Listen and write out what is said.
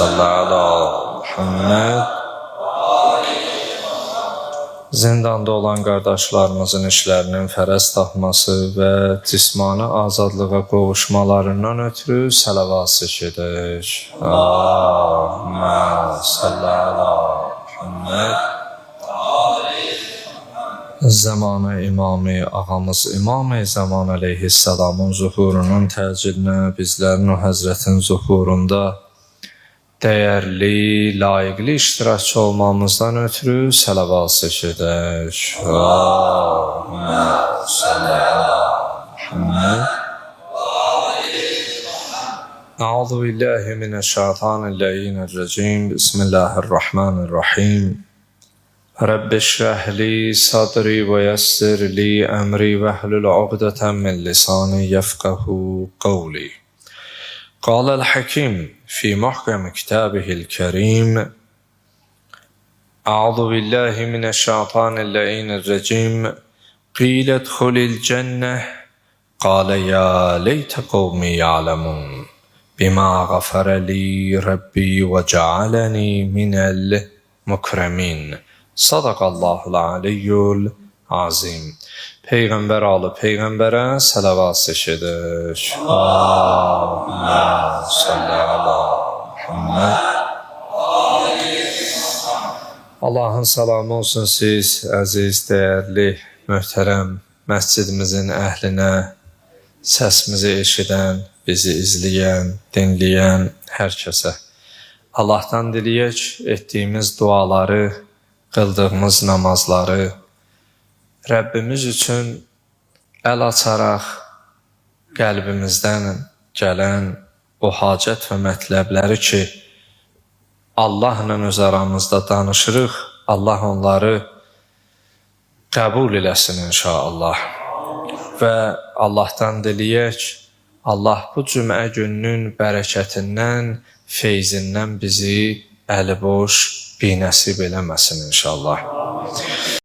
salli ala Muhammed. Zindanda olan qardaşlarımızın işlərinin fərəz tapması və cismani azadlığa qovuşmalarından ötürü sələvat çəkək. Allahümmə salli ala Muhammed. Zamanı İmami ağamız İmam-ı Zaman əleyhissalamın zuhurunun təcilinə bizlərin o həzrətin zuhurunda dəyərli, layiqli iştirakçı olmamızdan ötürü sələvat çəkək. Allahümmə salli ala Muhammed. Əuzu billahi mineşşeytanirracim. Bismillahirrahmanirrahim. Rabbi şrah li sadri və yəssir li əmri və hlul uqdatan min lisani yefqahu qawli. قال الحكيم في محكم كتابه الكريم أعوذ بالله من الشيطان اللعين الرجيم قيل ادخل الجنة قال يا ليت قومي يعلمون بما غفر لي ربي وجعلني من المكرمين صدق الله العلي العظيم. Peyğəmbər alı Peyğəmbərə sələvat çəkək. Allahümmə salli ala Muhammed. Allahın salamı olsun siz, əziz, dəyərli, möhtərəm məscidimizin əhlinə, səsimizi eşidən, bizi izləyən, dinləyən hər kəsə. Allahdan diləyək, etdiyimiz duaları, qıldığımız namazları, Rəbbimiz üçün əl açaraq qəlbimizdən gələn o hacət və mətləbləri ki, Allahla öz aramızda danışırıq, Allah onları qəbul eləsin inşallah. Və Allahdan diləyək, Allah bu cümə gününün bərəkətindən, feyzindən bizi əliboş binəsib eləməsin inşallah.